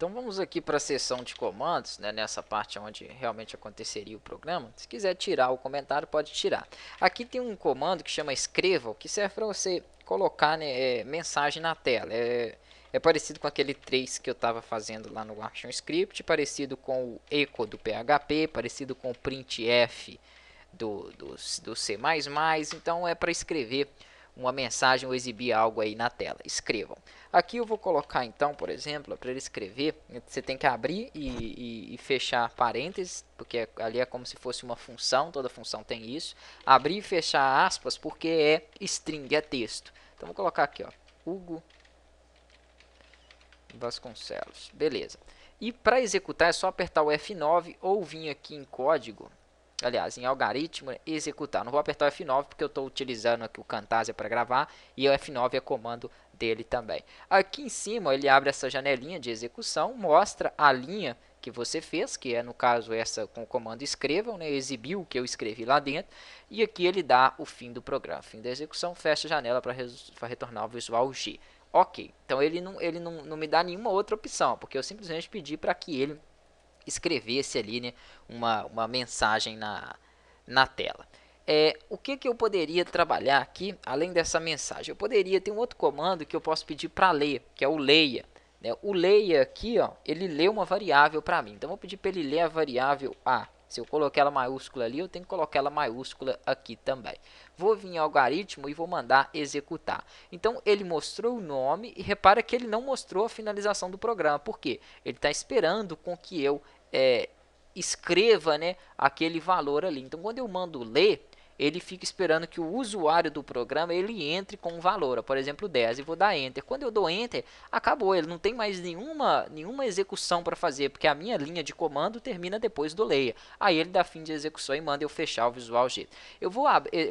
Então vamos aqui para a seção de comandos, né, nessa parte onde realmente aconteceria o programa. Se quiser tirar o comentário, pode tirar. Aqui tem um comando que chama escreva, que serve para você colocar, né, mensagem na tela. É parecido com aquele trace que eu estava fazendo lá no ActionScript, parecido com o echo do PHP, parecido com o printf do C++, então é para escrever uma mensagem ou exibir algo aí na tela. Escrevam. Aqui eu vou colocar então, por exemplo, para ele escrever, você tem que abrir e fechar parênteses, porque ali é como se fosse uma função, toda função tem isso. Abrir e fechar aspas, porque é string, é texto. Então vou colocar aqui, ó, Hugo Vasconcelos. Beleza. E para executar é só apertar o F9 ou vir aqui em código, aliás, em algoritmo, executar. Não vou apertar o F9 porque eu estou utilizando aqui o Camtasia para gravar e o F9 é comando dele também. Aqui em cima ele abre essa janelinha de execução, mostra a linha que você fez, que é no caso essa com o comando escrevam, né, exibiu o que eu escrevi lá dentro, e aqui ele dá o fim do programa, fim da execução, fecha a janela para retornar o visual G. Ok, então ele não me dá nenhuma outra opção, porque eu simplesmente pedi para que ele escrevesse ali, né, uma mensagem na tela. O que eu poderia trabalhar aqui, além dessa mensagem? Eu poderia ter um outro comando que eu posso pedir para ler, que é o leia. Né? O leia aqui, ó, ele lê uma variável para mim. Então, eu vou pedir para ele ler a variável A. Se eu coloquei ela maiúscula ali, eu tenho que colocar ela maiúscula aqui também. Vou vir em algoritmo e vou mandar executar. Então, ele mostrou o nome e repara que ele não mostrou a finalização do programa. Por quê? Ele está esperando com que eu escreva, né, aquele valor ali. Então, quando eu mando ler, ele fica esperando que o usuário do programa ele entre com um valor, por exemplo 10, e vou dar enter. Quando eu dou enter, acabou, ele não tem mais nenhuma execução para fazer, porque a minha linha de comando termina depois do leia. Aí ele dá fim de execução e manda eu fechar o Visual G. Eu vou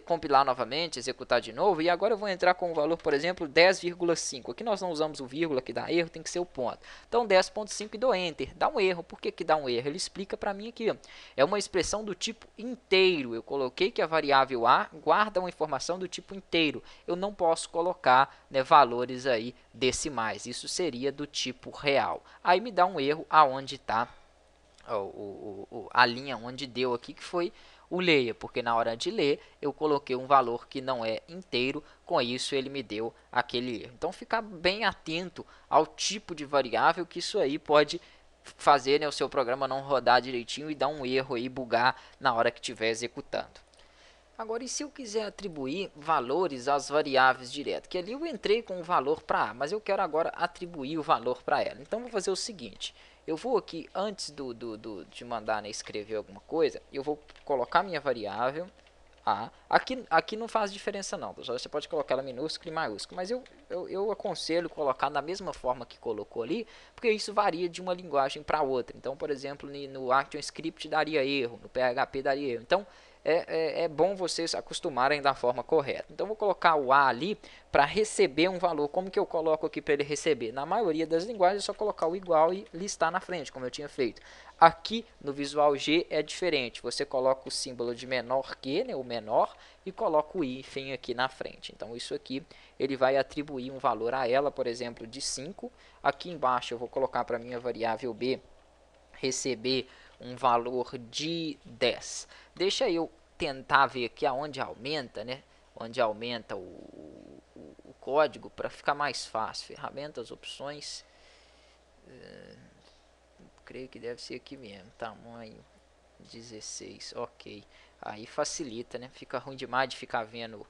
compilar novamente, executar de novo, e agora eu vou entrar com o valor, por exemplo, 10,5. Aqui nós não usamos o vírgula que dá erro, tem que ser o ponto. Então 10,5 e dou enter. Dá um erro. Por que dá um erro? Ele explica para mim aqui. Ó. É uma expressão do tipo inteiro. Eu coloquei que a variável A guarda uma informação do tipo inteiro. Eu não posso colocar, né, valores aí decimais. Isso seria do tipo real. Aí me dá um erro aonde está a linha onde deu aqui, que foi o leia, porque na hora de ler eu coloquei um valor que não é inteiro, com isso ele me deu aquele erro. Então ficar bem atento ao tipo de variável, que isso aí pode fazer, né, o seu programa não rodar direitinho e dar um erro aí, bugar na hora que estiver executando. Agora, e se eu quiser atribuir valores às variáveis direto? Que ali eu entrei com o valor para A, mas eu quero agora atribuir o valor para ela. Então, vou fazer o seguinte. Eu vou aqui, antes de mandar, né, escrever alguma coisa, eu vou colocar minha variável A. Aqui não faz diferença não, pessoal. Você pode colocar ela minúscula e maiúscula, mas eu aconselho colocar da mesma forma que colocou ali, porque isso varia de uma linguagem para outra. Então, por exemplo, no ActionScript daria erro, no PHP daria erro. Então, é bom vocês acostumarem da forma correta. Então, vou colocar o A ali para receber um valor. Como que eu coloco aqui para ele receber? Na maioria das linguagens é só colocar o igual e listar na frente, como eu tinha feito. Aqui no Visual G é diferente. Você coloca o símbolo de menor que, né, o menor, e coloca o hífen aqui na frente. Então, isso aqui ele vai atribuir um valor a ela, por exemplo, de 5. Aqui embaixo eu vou colocar para minha variável B receber um valor de 10. Deixa eu tentar ver aqui aonde aumenta, né? Onde aumenta o código para ficar mais fácil. Ferramentas, opções. Creio que deve ser aqui mesmo. Tamanho 16. Ok. Aí facilita, né? Fica ruim demais de ficar vendo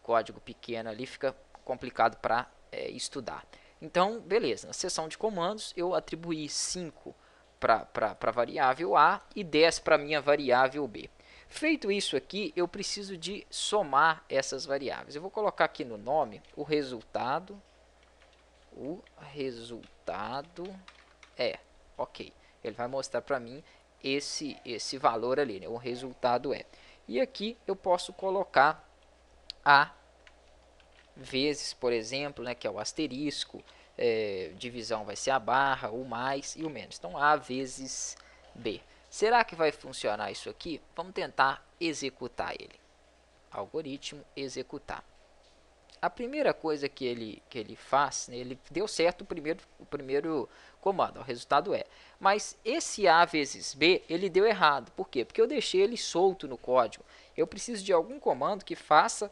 código pequeno ali. Fica complicado para estudar. Então, beleza. Na seção de comandos, eu atribuí 5 para a variável A e 10 para a minha variável B. Feito isso aqui, eu preciso de somar essas variáveis. Eu vou colocar aqui no nome o resultado. O resultado é, ok. Ele vai mostrar para mim esse valor ali, né? O resultado é. E aqui eu posso colocar A vezes, por exemplo, né, que é o asterisco, divisão vai ser a barra, o mais e o menos. Então, A vezes B. Será que vai funcionar isso aqui? Vamos tentar executar ele. Algoritmo, executar. a primeira coisa que ele faz, né, ele deu certo o primeiro comando, o resultado é. Mas esse A vezes B, ele deu errado. Por quê? Porque eu deixei ele solto no código. Eu preciso de algum comando que faça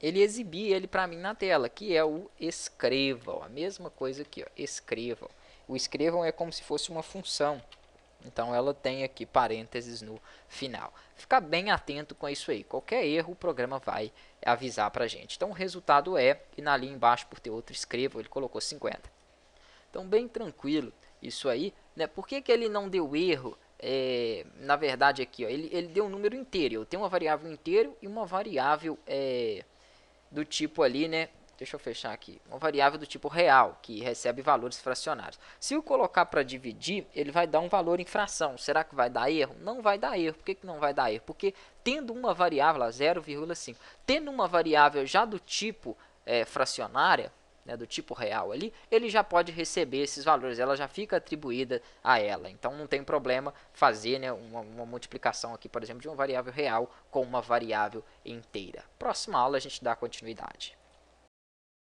ele exibir ele para mim na tela, que é o escreva, ó, a mesma coisa aqui, ó, escrevam. O escrevam é como se fosse uma função, então ela tem aqui parênteses no final. Ficar bem atento com isso aí, qualquer erro o programa vai avisar para a gente. Então o resultado é, e na linha embaixo por ter outro escrevam, ele colocou 50. Então bem tranquilo isso aí, né? Por que ele não deu erro? Na verdade aqui, ó, ele deu um número inteiro, eu tenho uma variável inteiro e uma variável do tipo ali, né? Deixa eu fechar aqui. Uma variável do tipo real, que recebe valores fracionários. Se eu colocar para dividir, ele vai dar um valor em fração. Será que vai dar erro? Não vai dar erro. Por que não vai dar erro? Porque tendo uma variável, 0,5, tendo uma variável já do tipo fracionária, né, do tipo real ali, ele já pode receber esses valores, ela já fica atribuída a ela. Então não tem problema fazer, né, uma multiplicação aqui, por exemplo, de uma variável real com uma variável inteira. Próxima aula a gente dá continuidade.